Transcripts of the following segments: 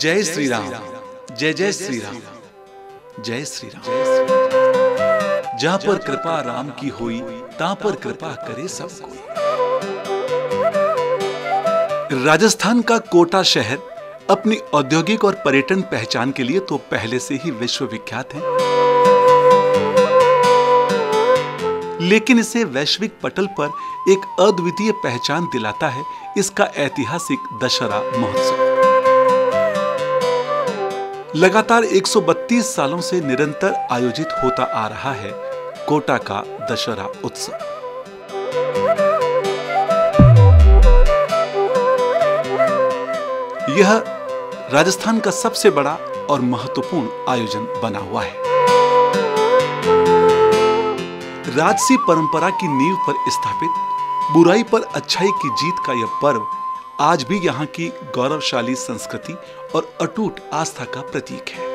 जय श्री राम, जय जय श्री राम, जय श्री राम। जहां पर कृपा राम की हुई, तां पर कृपा करे सब कोई। राजस्थान का कोटा शहर अपनी औद्योगिक और पर्यटन पहचान के लिए तो पहले से ही विश्वविख्यात है, लेकिन इसे वैश्विक पटल पर एक अद्वितीय पहचान दिलाता है इसका ऐतिहासिक दशहरा महोत्सव। लगातार 132 सालों से निरंतर आयोजित होता आ रहा है कोटा का दशहरा उत्सव। यह राजस्थान का सबसे बड़ा और महत्वपूर्ण आयोजन बना हुआ है। राजसी परंपरा की नींव पर स्थापित बुराई पर अच्छाई की जीत का यह पर्व आज भी यहाँ की गौरवशाली संस्कृति और अटूट आस्था का प्रतीक है।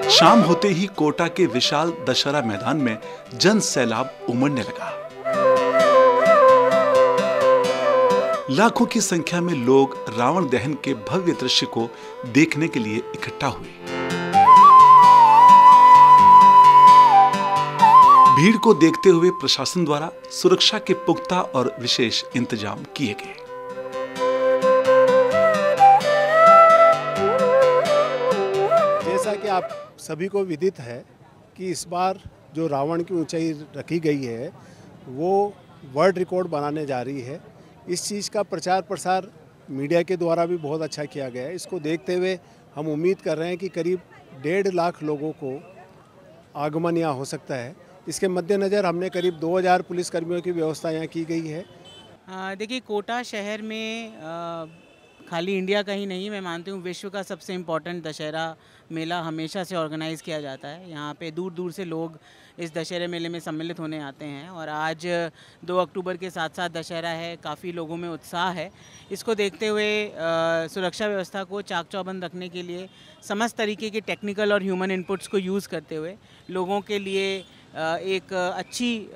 शाम होते ही कोटा के विशाल दशहरा मैदान में जन सैलाब उमड़ने लगा। लाखों की संख्या में लोग रावण दहन के भव्य दृश्य को देखने के लिए इकट्ठा हुए। भीड़ को देखते हुए प्रशासन द्वारा सुरक्षा के पुख्ता और विशेष इंतजाम किए गए। जैसा कि आप सभी को विदित है कि इस बार जो रावण की ऊंचाई रखी गई है वो वर्ल्ड रिकॉर्ड बनाने जा रही है। इस चीज़ का प्रचार प्रसार मीडिया के द्वारा भी बहुत अच्छा किया गया है। इसको देखते हुए हम उम्मीद कर रहे हैं कि करीब 1.5 लाख लोगों को आगमन यहाँ हो सकता है। इसके मद्देनज़र हमने करीब 2000 पुलिसकर्मियों की व्यवस्था यहाँ की गई है। देखिए, कोटा शहर में खाली इंडिया का ही नहीं, मैं मानती हूँ विश्व का सबसे इम्पोर्टेंट दशहरा मेला हमेशा से ऑर्गेनाइज़ किया जाता है। यहाँ पे दूर दूर से लोग इस दशहरे मेले में सम्मिलित होने आते हैं और आज 2 अक्टूबर के साथ साथ दशहरा है, काफ़ी लोगों में उत्साह है। इसको देखते हुए सुरक्षा व्यवस्था को चाक चौबंद रखने के लिए समस्त तरीके के टेक्निकल और ह्यूमन इनपुट्स को यूज़ करते हुए लोगों के लिए एक अच्छी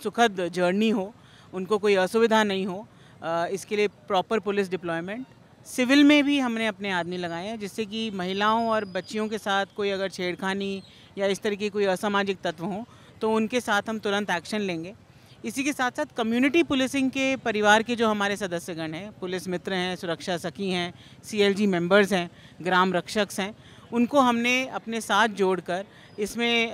सुखद जर्नी हो, उनको कोई असुविधा नहीं हो, इसके लिए प्रॉपर पुलिस डिप्लॉयमेंट। सिविल में भी हमने अपने आदमी लगाए हैं जिससे कि महिलाओं और बच्चियों के साथ कोई अगर छेड़खानी या इस तरह की कोई असामाजिक तत्व हों तो उनके साथ हम तुरंत एक्शन लेंगे। इसी के साथ साथ कम्युनिटी पुलिसिंग के परिवार के जो हमारे सदस्यगण हैं, पुलिस मित्र हैं, सुरक्षा सखी हैं, CLG मेंबर्स हैं, ग्राम रक्षक हैं, उनको हमने अपने साथ जोड़कर इसमें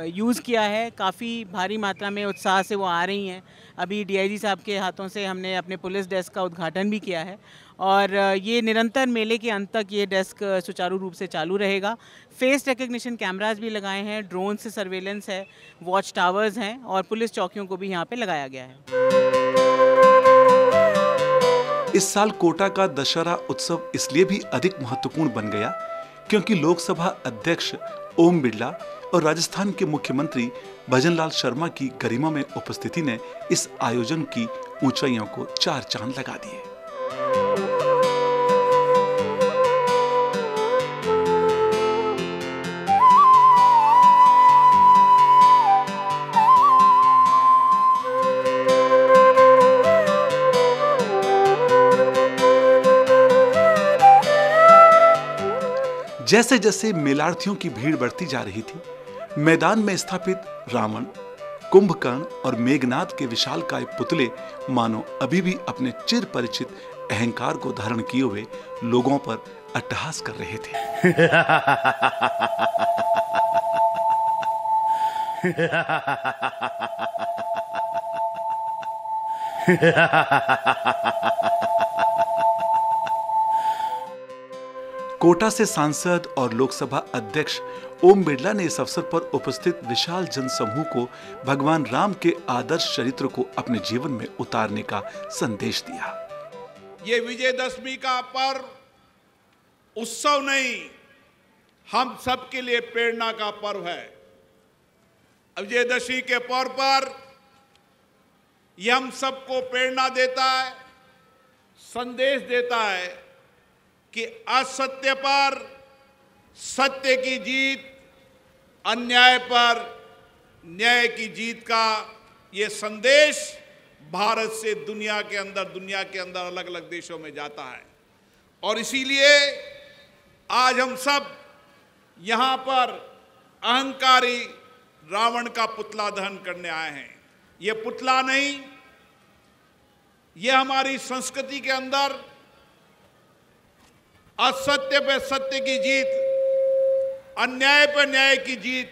यूज़ किया है। काफ़ी भारी मात्रा में उत्साह से वो आ रही हैं। अभी DIG साहब के हाथों से हमने अपने पुलिस डेस्क का उद्घाटन भी किया है और ये निरंतर मेले के अंत तक ये डेस्क सुचारू रूप से चालू रहेगा। फेस रिकग्निशन कैमरास भी लगाए हैं, ड्रोन से सर्वेलेंस है, वॉच टावर्स हैं और पुलिस चौकियों को भी यहाँ पे लगाया गया है। इस साल कोटा का दशहरा उत्सव इसलिए भी अधिक महत्वपूर्ण बन गया क्योंकि लोकसभा अध्यक्ष ओम बिरला और राजस्थान के मुख्यमंत्री भजनलाल शर्मा की गरिमा में उपस्थिति ने इस आयोजन की ऊंचाइयों को 4 चांद लगा दिए। जैसे जैसे मेलार्थियों की भीड़ बढ़ती जा रही थी, मैदान में स्थापित रावण, कुंभकर्ण और मेघनाद के विशालकाय पुतले मानो अभी भी अपने चिर परिचित अहंकार को धारण किए हुए लोगों पर अट्टहास कर रहे थे। कोटा से सांसद और लोकसभा अध्यक्ष ओम बिरला ने इस अवसर पर उपस्थित विशाल जनसमूह को भगवान राम के आदर्श चरित्र को अपने जीवन में उतारने का संदेश दिया। ये विजयदशमी का पर्व उत्सव नहीं, हम सबके लिए प्रेरणा का पर्व है। विजयदशमी के पर्व पर यह हम सबको प्रेरणा देता है, संदेश देता है कि असत्य पर सत्य की जीत, अन्याय पर न्याय की जीत का ये संदेश भारत से दुनिया के अंदर अलग अलग देशों में जाता है। और इसीलिए आज हम सब यहाँ पर अहंकारी रावण का पुतला दहन करने आए हैं। ये पुतला नहीं, ये हमारी संस्कृति के अंदर असत्य पे सत्य की जीत, अन्याय पर न्याय की जीत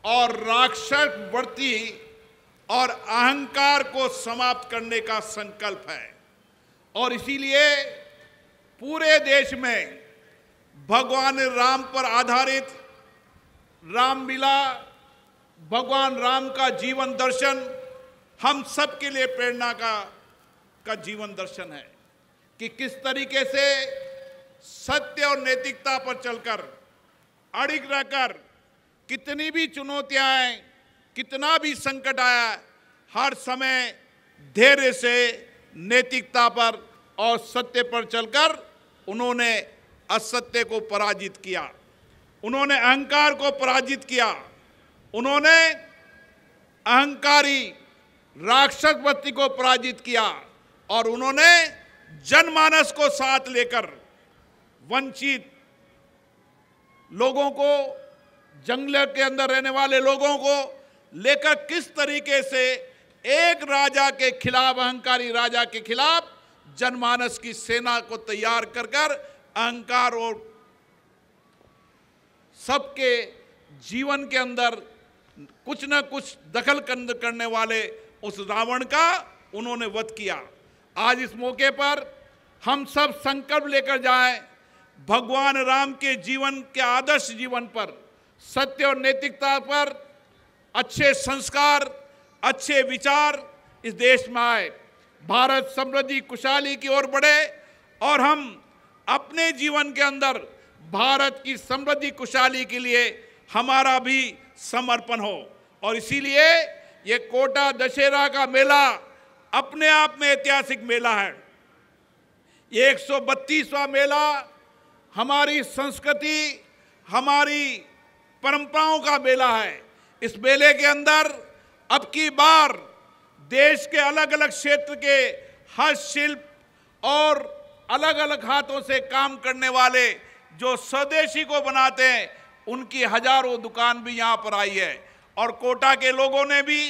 और राक्षस वृत्ति और अहंकार को समाप्त करने का संकल्प है। और इसीलिए पूरे देश में भगवान राम पर आधारित रामलीला, भगवान राम का जीवन दर्शन हम सब के लिए प्रेरणा का जीवन दर्शन है कि किस तरीके से सत्य और नैतिकता पर चलकर अड़िग रहकर कितनी भी चुनौतियां आए, कितना भी संकट आया, हर समय धैर्य से नैतिकता पर और सत्य पर चलकर उन्होंने असत्य को पराजित किया, उन्होंने अहंकार को पराजित किया, उन्होंने अहंकारी राक्षस वृत्ति को पराजित किया और उन्होंने जनमानस को साथ लेकर वंचित लोगों को, जंगल के अंदर रहने वाले लोगों को लेकर किस तरीके से एक राजा के खिलाफ, अहंकारी राजा के खिलाफ जनमानस की सेना को तैयार कर कर अहंकार और सबके जीवन के अंदर कुछ न कुछ दखल करने वाले उस रावण का उन्होंने वध किया। आज इस मौके पर हम सब संकल्प लेकर जाएं, भगवान राम के जीवन के आदर्श जीवन पर, सत्य और नैतिकता पर, अच्छे संस्कार, अच्छे विचार इस देश में आए, भारत समृद्धि खुशहाली की ओर बढ़े और हम अपने जीवन के अंदर भारत की समृद्धि खुशहाली के लिए हमारा भी समर्पण हो। और इसीलिए ये कोटा दशहरा का मेला अपने आप में ऐतिहासिक मेला है। ये 132वां मेला हमारी संस्कृति, हमारी परंपराओं का मेला है। इस मेले के अंदर अब की बार देश के अलग अलग क्षेत्र के हस्तशिल्प और अलग अलग हाथों से काम करने वाले जो स्वदेशी को बनाते हैं, उनकी हजारों दुकान भी यहाँ पर आई है। और कोटा के लोगों ने भी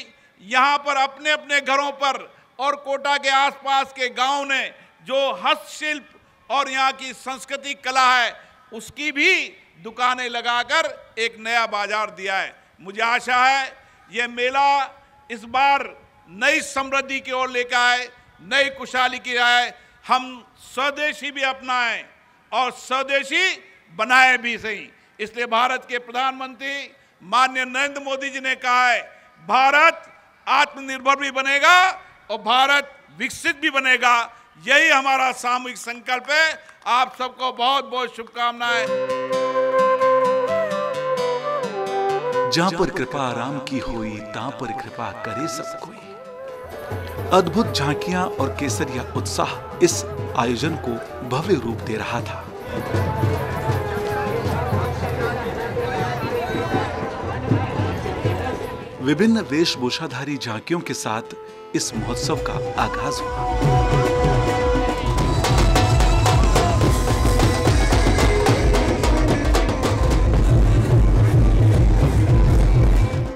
यहाँ पर अपने अपने घरों पर और कोटा के आसपास के गांव ने जो हस्तशिल्प और यहाँ की संस्कृति कला है, उसकी भी दुकानें लगाकर एक नया बाजार दिया है। मुझे आशा है ये मेला इस बार नई समृद्धि की ओर लेकर आए, नई खुशहाली की आए। हम स्वदेशी भी अपनाएं और स्वदेशी बनाए भी सही। इसलिए भारत के प्रधानमंत्री माननीय नरेंद्र मोदी जी ने कहा है, भारत आत्मनिर्भर भी बनेगा और भारत विकसित भी बनेगा। यही हमारा सामूहिक संकल्प है। आप सबको बहुत बहुत शुभकामनाएं। जहां पर कृपा राम की हुई, तां पर कृपा करे सब कोई। अद्भुत झांकियां और केसरिया उत्साह इस आयोजन को भव्य रूप दे रहा था। विभिन्न वेशभूषाधारी झांकियों के साथ इस महोत्सव का आगाज हुआ।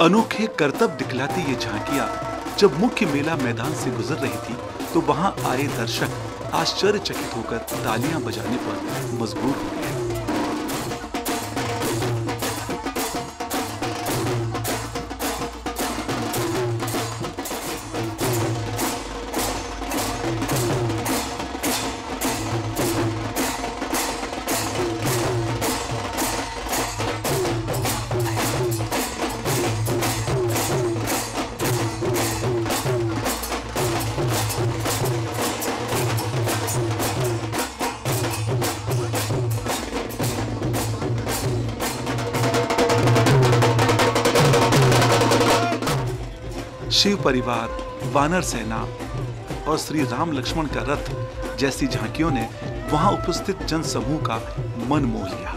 अनोखे करतब दिखलाती ये झांकियां जब मुख्य मेला मैदान से गुजर रही थी, तो वहां आए दर्शक आश्चर्यचकित होकर तालियां बजाने पर मजबूर हो गए। शिव परिवार, वानर सेना और श्री राम लक्ष्मण का रथ जैसी झांकियों ने वहां उपस्थित जनसमूह का मन मोह लिया।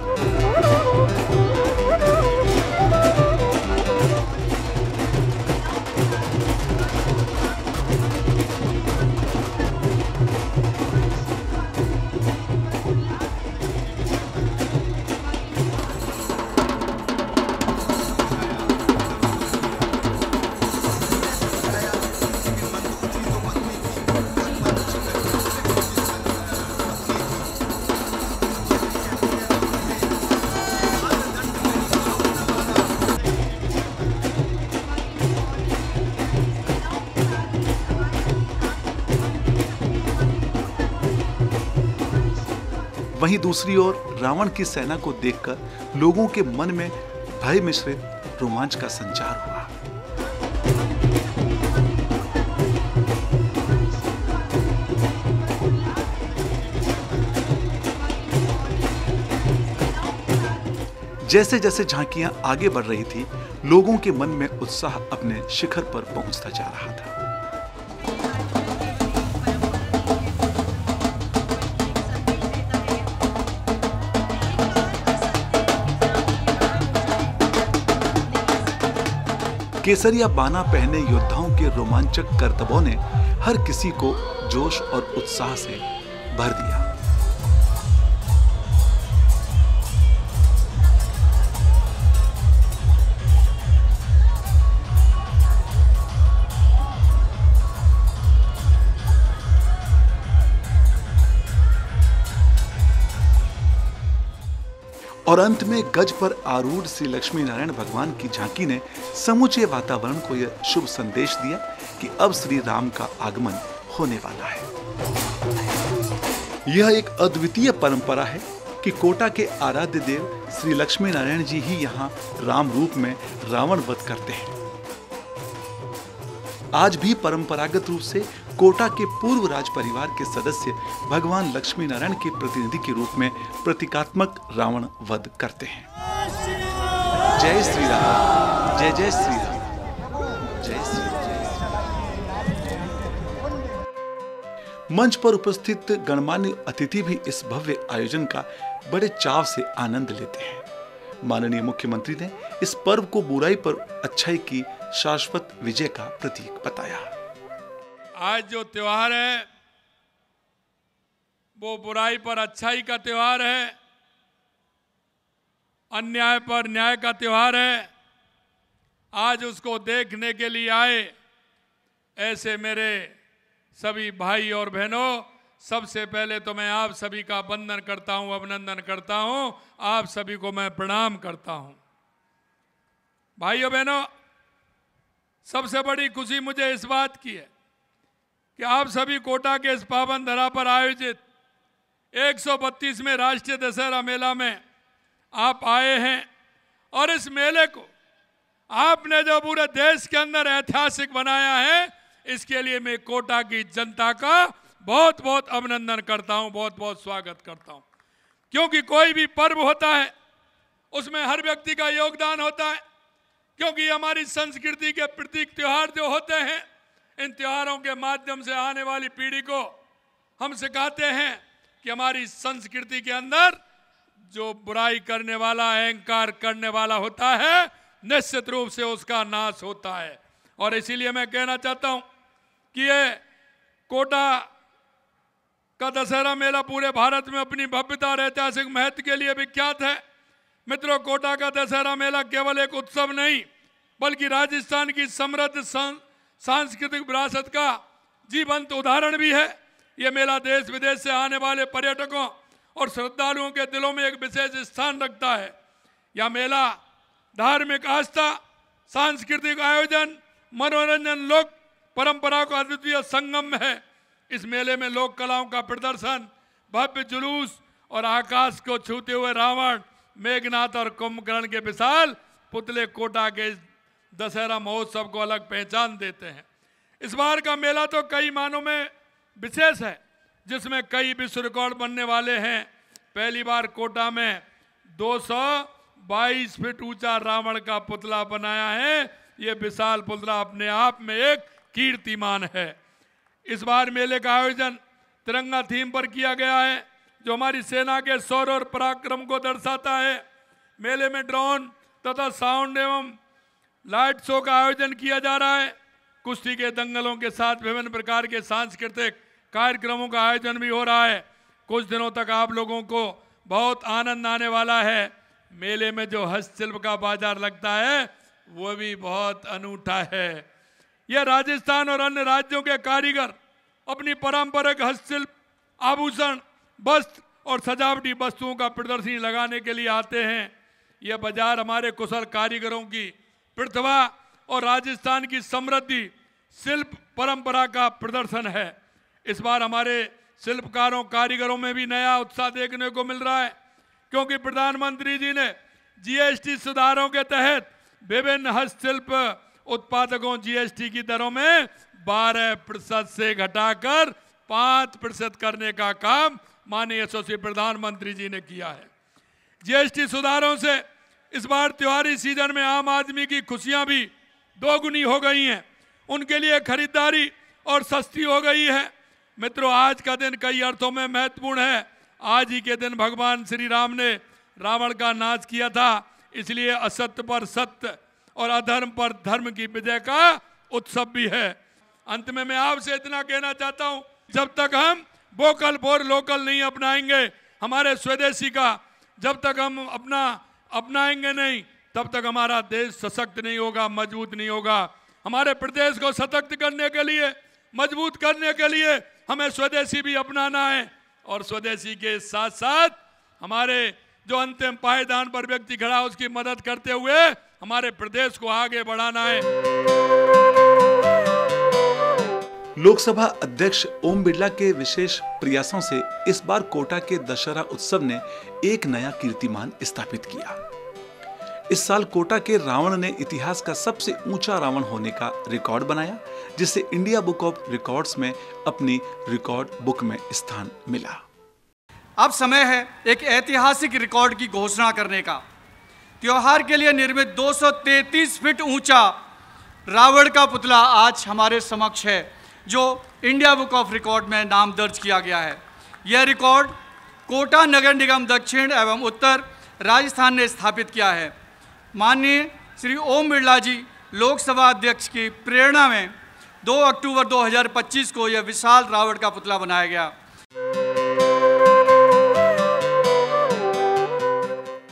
वहीं दूसरी ओर रावण की सेना को देखकर लोगों के मन में भय मिश्रित रोमांच का संचार हुआ। जैसे जैसे झांकियां आगे बढ़ रही थी, लोगों के मन में उत्साह अपने शिखर पर पहुंचता जा रहा था। केसरिया बाना पहने योद्धाओं के रोमांचक करतबों ने हर किसी को जोश और उत्साह से भर दिया। और अंत में गज पर आरूढ़ श्री लक्ष्मी नारायण भगवान की झांकी ने समूचे वातावरण को यह शुभ संदेश दिया कि अब श्री राम का आगमन होने वाला है। यह एक अद्वितीय परंपरा है कि कोटा के आराध्य देव श्री लक्ष्मी नारायण जी ही यहाँ राम रूप में रावण वध करते हैं। आज भी परंपरागत रूप से कोटा के पूर्व राज परिवार के सदस्य भगवान लक्ष्मी नारायण के प्रतिनिधि के रूप में प्रतीकात्मक रावण वध करते हैं। जय श्री राम, जय जय श्री राम, जय श्री राम। मंच पर उपस्थित गणमान्य अतिथि भी इस भव्य आयोजन का बड़े चाव से आनंद लेते हैं। माननीय मुख्यमंत्री ने इस पर्व को बुराई पर अच्छाई की शाश्वत विजय का प्रतीक बताया। आज जो त्योहार है वो बुराई पर अच्छाई का त्योहार है, अन्याय पर न्याय का त्योहार है। आज उसको देखने के लिए आए ऐसे मेरे सभी भाई और बहनों, सबसे पहले तो मैं आप सभी का वंदन करता हूं, अभिनंदन करता हूं, आप सभी को मैं प्रणाम करता हूं। भाइयों बहनों, सबसे बड़ी खुशी मुझे इस बात की है कि आप सभी कोटा के इस पावन धरा पर आयोजित 132वें राष्ट्रीय दशहरा मेला में आप आए हैं और इस मेले को आपने जो पूरे देश के अंदर ऐतिहासिक बनाया है, इसके लिए मैं कोटा की जनता का बहुत बहुत अभिनंदन करता हूं, बहुत बहुत स्वागत करता हूं। क्योंकि कोई भी पर्व होता है उसमें हर व्यक्ति का योगदान होता है, क्योंकि हमारी संस्कृति के प्रतीक त्योहार जो होते हैं, इन त्योहारों के माध्यम से आने वाली पीढ़ी को हम सिखाते हैं कि हमारी संस्कृति के अंदर जो बुराई करने वाला, अहंकार करने वाला होता है, निश्चित रूप से उसका नाश होता है। और इसीलिए मैं कहना चाहता हूं कि ये कोटा का दशहरा मेला पूरे भारत में अपनी भव्यता और ऐतिहासिक महत्व के लिए विख्यात है। मित्रों, कोटा का दशहरा मेला केवल एक उत्सव नहीं, बल्कि राजस्थान की समृद्ध सांस्कृतिक विरासत का जीवंत उदाहरण भी है। ये मेला देश विदेश से आने वाले पर्यटकों और श्रद्धालुओं के दिलों में एक विशेष स्थान रखता है। यह मेला धार्मिक आस्था, सांस्कृतिक आयोजन, मनोरंजन, लोक परंपरा का अद्वितीय संगम है। इस मेले में लोक कलाओं का प्रदर्शन, भव्य जुलूस और आकाश को छूते हुए रावण, मेघनाथ और कुंभकर्ण के विशाल पुतले कोटा के दशहरा महोत्सव को अलग पहचान देते हैं। इस बार का मेला तो कई मानों में विशेष है, जिसमें कई विश्व रिकॉर्ड बनने वाले हैं। पहली बार कोटा में 222 फीट ऊंचा रावण का पुतला बनाया है। ये विशाल पुतला अपने आप में एक कीर्तिमान है। इस बार मेले का आयोजन तिरंगा थीम पर किया गया है, जो हमारी सेना के शौर्य और पराक्रम को दर्शाता है। मेले में ड्रोन तथा साउंड एवं लाइट शो का आयोजन किया जा रहा है। कुश्ती के दंगलों के साथ विभिन्न प्रकार के सांस्कृतिक कार्यक्रमों का आयोजन भी हो रहा है। कुछ दिनों तक आप लोगों को बहुत आनंद आने वाला है। मेले में जो हस्तशिल्प का बाजार लगता है वो भी बहुत अनूठा है। यह राजस्थान और अन्य राज्यों के कारीगर अपनी पारंपरिक हस्तशिल्प, आभूषण, वस्त्र और सजावटी वस्तुओं का प्रदर्शनी लगाने के लिए आते हैं। यह बाजार हमारे कुशल कारीगरों की प्रतिभा और राजस्थान की समृद्धि शिल्प परंपरा का प्रदर्शन है। इस बार हमारे शिल्पकारों कारीगरों में भी नया उत्साह देखने को मिल रहा है, क्योंकि प्रधानमंत्री जी ने जीएसटी सुधारों के तहत विभिन्न हस्तशिल्प उत्पादकों जीएसटी की दरों में 12% से घटाकर 5% करने का काम माननीय यशस्वी प्रधानमंत्री जी ने किया है। जीएसटी सुधारों से इस बार त्योहारी सीजन में आम आदमी की खुशियां भी दोगुनी हो गई हैं, उनके लिए खरीदारी और सस्ती हो गई है। मित्रों, आज का दिन कई अर्थों में महत्वपूर्ण है। आज ही के दिन भगवान श्री राम ने रावण का नाश किया था, इसलिए असत्य पर सत्य और अधर्म पर धर्म की विजय का उत्सव भी है। अंत में मैं आपसे इतना कहना चाहता हूं, जब तक हम वोकल फॉर लोकल नहीं अपनाएंगे, हमारे स्वदेशी का जब तक हम अपनाएंगे नहीं, तब तक हमारा देश सशक्त नहीं होगा, मजबूत नहीं होगा। हमारे प्रदेश को सशक्त करने के लिए, मजबूत करने के लिए हमें स्वदेशी भी अपनाना है, और स्वदेशी के साथ साथ हमारे जो अंतिम पायदान पर व्यक्ति खड़ा है उसकी मदद करते हुए हमारे प्रदेश को आगे बढ़ाना है। लोकसभा अध्यक्ष ओम बिरला के विशेष प्रयासों से इस बार कोटा के दशहरा उत्सव ने एक नया कीर्तिमान स्थापित किया। इस साल कोटा के रावण ने इतिहास का सबसे ऊंचा रावण होने का रिकॉर्ड बनाया, जिसे इंडिया बुक ऑफ रिकॉर्ड्स में अपनी रिकॉर्ड बुक में स्थान मिला। अब समय है एक ऐतिहासिक रिकॉर्ड की घोषणा करने का। त्योहार के लिए निर्मित 233 फीट ऊंचा रावण का पुतला आज हमारे समक्ष है, जो इंडिया बुक ऑफ रिकॉर्ड में नाम दर्ज किया गया है। यह रिकॉर्ड कोटा नगर निगम दक्षिण एवं उत्तर राजस्थान ने स्थापित किया है। माननीय श्री ओम बिरला जी लोकसभा अध्यक्ष की प्रेरणा में 2 अक्टूबर 2025 को यह विशाल रावण का पुतला बनाया गया।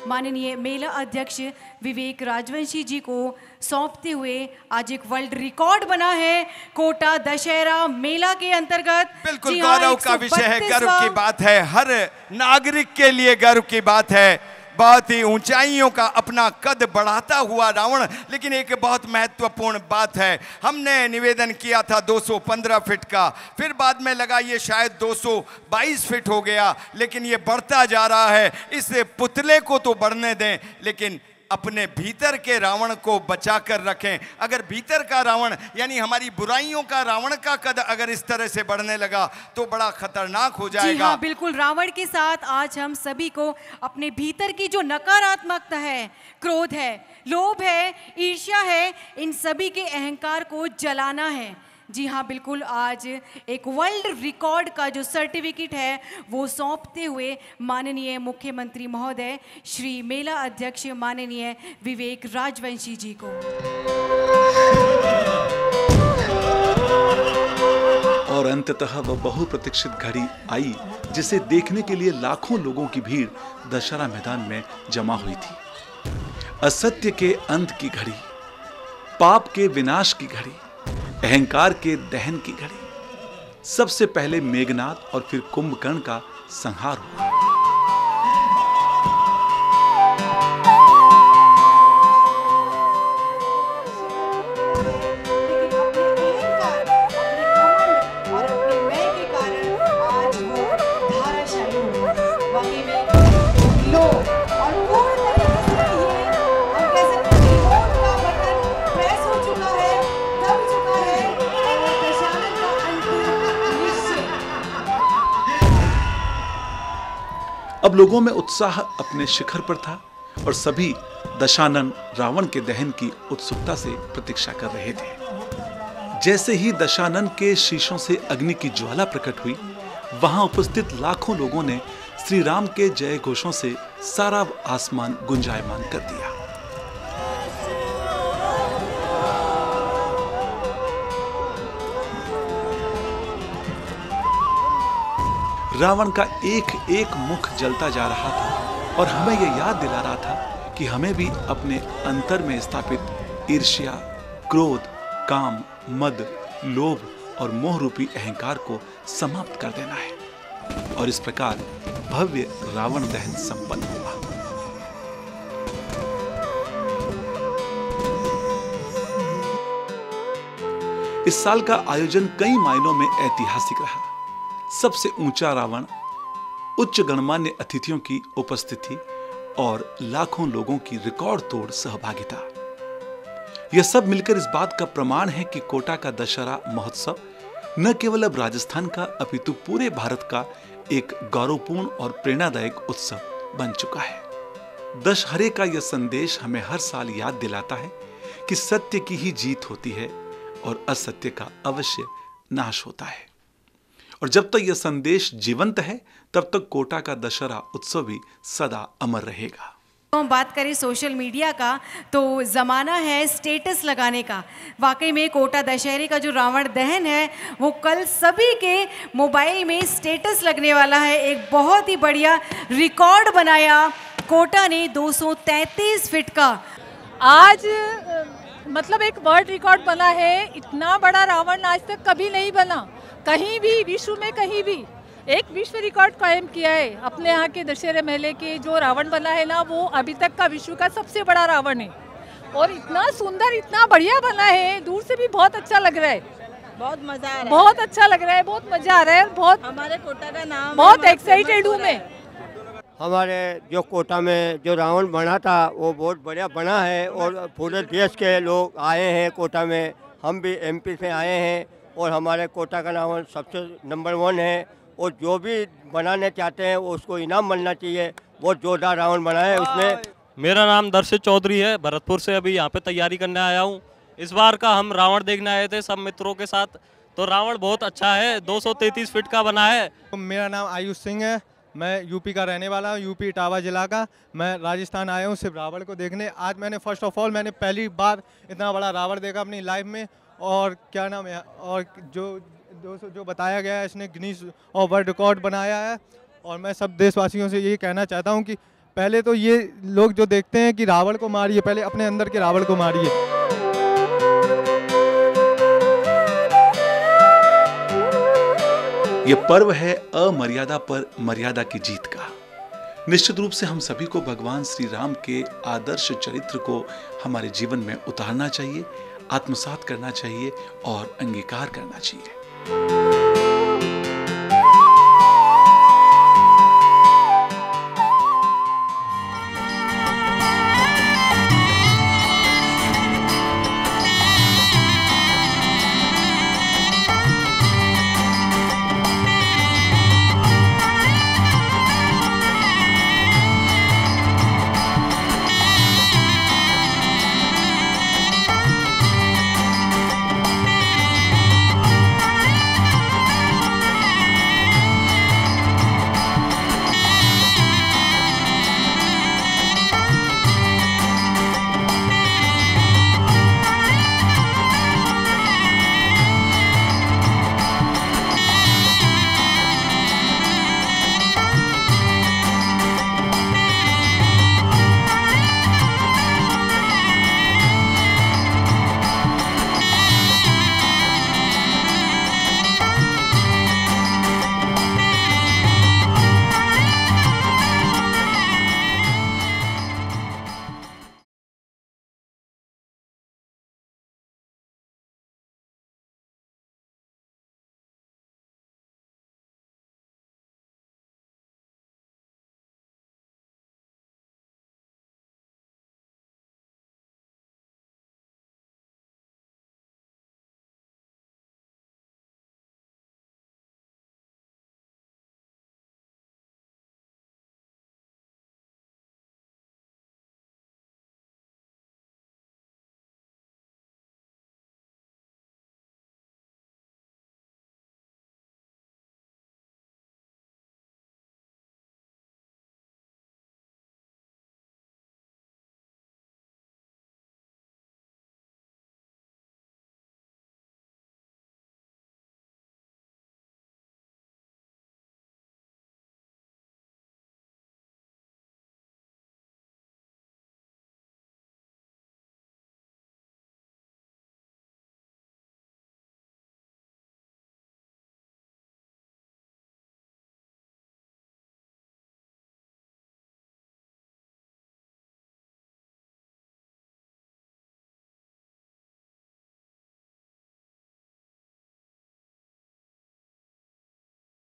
माननीय मेला अध्यक्ष विवेक राजवंशी जी को सौंपते हुए आज एक वर्ल्ड रिकॉर्ड बना है कोटा दशहरा मेला के अंतर्गत। बिल्कुल गौरव का विषय है, गर्व की बात है, हर नागरिक के लिए गर्व की बात है। बहुत ही ऊंचाइयों का अपना कद बढ़ाता हुआ रावण, लेकिन एक बहुत महत्वपूर्ण बात है, हमने निवेदन किया था 215 फीट का, फिर बाद में लगा ये शायद 222 फीट हो गया, लेकिन ये बढ़ता जा रहा है। इस पुतले को तो बढ़ने दें, लेकिन अपने भीतर के रावण को बचा कर रखें। अगर भीतर का रावण यानी हमारी बुराइयों का रावण का कद अगर इस तरह से बढ़ने लगा तो बड़ा खतरनाक हो जाएगा। जी हाँ, बिल्कुल। रावण के साथ आज हम सभी को अपने भीतर की जो नकारात्मकता है, क्रोध है, लोभ है, ईर्ष्या है, इन सभी के अहंकार को जलाना है। जी हाँ, बिल्कुल। आज एक वर्ल्ड रिकॉर्ड का जो सर्टिफिकेट है वो सौंपते हुए माननीय मुख्यमंत्री महोदय श्री मेला अध्यक्ष माननीय विवेक राजवंशी जी को। और अंततः वह बहुप्रतीक्षित घड़ी आई, जिसे देखने के लिए लाखों लोगों की भीड़ दशहरा मैदान में जमा हुई थी। असत्य के अंत की घड़ी, पाप के विनाश की घड़ी, अहंकार के दहन की घड़ी। सबसे पहले मेघनाद और फिर कुंभकर्ण का संहार हुआ। अब लोगों में उत्साह अपने शिखर पर था और सभी दशानन रावण के दहन की उत्सुकता से प्रतीक्षा कर रहे थे। जैसे ही दशानन के शीशों से अग्नि की ज्वाला प्रकट हुई, वहां उपस्थित लाखों लोगों ने श्री राम के जय घोषों से सारा आसमान गुंजायमान कर दिया। रावण का एक एक मुख जलता जा रहा था और हमें यह याद दिला रहा था कि हमें भी अपने अंतर में स्थापित ईर्ष्या, क्रोध, काम, मद, लोभ और मोह रूपी अहंकार को समाप्त कर देना है। और इस प्रकार भव्य रावण दहन संपन्न हुआ। इस साल का आयोजन कई मायनों में ऐतिहासिक रहा। सबसे ऊंचा रावण, उच्च गणमान्य अतिथियों की उपस्थिति और लाखों लोगों की रिकॉर्ड तोड़ सहभागिता, यह सब मिलकर इस बात का प्रमाण है कि कोटा का दशहरा महोत्सव न केवल अब राजस्थान का अपितु पूरे भारत का एक गौरवपूर्ण और प्रेरणादायक उत्सव बन चुका है। दशहरे का यह संदेश हमें हर साल याद दिलाता है कि सत्य की ही जीत होती है और असत्य का अवश्य नाश होता है। और जब तक यह संदेश जीवंत है तब तक कोटा का दशहरा उत्सव भी सदा अमर रहेगा। हम बात करें सोशल मीडिया का तो ज़माना है स्टेटस लगाने का। वाकई में कोटा दशहरे का जो रावण दहन है वो कल सभी के मोबाइल में स्टेटस लगने वाला है। एक बहुत ही बढ़िया रिकॉर्ड बनाया कोटा ने 233 फीट का। आज मतलब एक वर्ल्ड रिकॉर्ड बना है। इतना बड़ा रावण आज तक कभी नहीं बना कहीं भी विश्व में, कहीं भी। एक विश्व रिकॉर्ड कायम किया है अपने यहाँ के दशहरे मेले के। जो रावण बना है ना वो अभी तक का विश्व का सबसे बड़ा रावण है और इतना सुंदर, इतना बढ़िया बना है। दूर से भी बहुत अच्छा लग रहा है, बहुत मजा आ रहा है, बहुत अच्छा लग रहा है, बहुत मजा आ रहा है। बहुत हमारे कोटा का नाम, बहुत एक्साइटेड हूँ मैं। हमारे जो कोटा में जो रावण बना था वो बहुत बढ़िया बना है और पूरे देश के लोग आए हैं कोटा में। हम भी एमपी से आए हैं और हमारे कोटा का रावण सबसे नंबर 1 है और जो भी बनाने चाहते हैं वो उसको इनाम मिलना चाहिए। बहुत जोरदार रावण बना है उसने। मेरा नाम दर्शित चौधरी है, भरतपुर से अभी यहाँ पे तैयारी करने आया हूँ। इस बार का हम रावण देखने आए थे सब मित्रों के साथ, तो रावण बहुत अच्छा है, 233 फीट का बना है। मेरा नाम आयुष सिंह है, मैं यूपी का रहने वाला हूँ, यूपी इटावा जिला का। मैं राजस्थान आया हूँ सिर्फ रावण को देखने। आज मैंने फर्स्ट ऑफ ऑल मैंने पहली बार इतना बड़ा रावण देखा अपनी लाइफ में। और क्या नाम है, और जो बताया गया है इसने गिनीज और वर्ल्ड रिकॉर्ड बनाया है। और मैं सब देशवासियों से यही कहना चाहता हूँ कि पहले तो ये लोग जो देखते हैं कि रावण को मारिए, पहले अपने अंदर के रावण को मारिए। यह पर्व है अमर्यादा पर मर्यादा की जीत का। निश्चित रूप से हम सभी को भगवान श्री राम के आदर्श चरित्र को हमारे जीवन में उतारना चाहिए, आत्मसात करना चाहिए और अंगीकार करना चाहिए।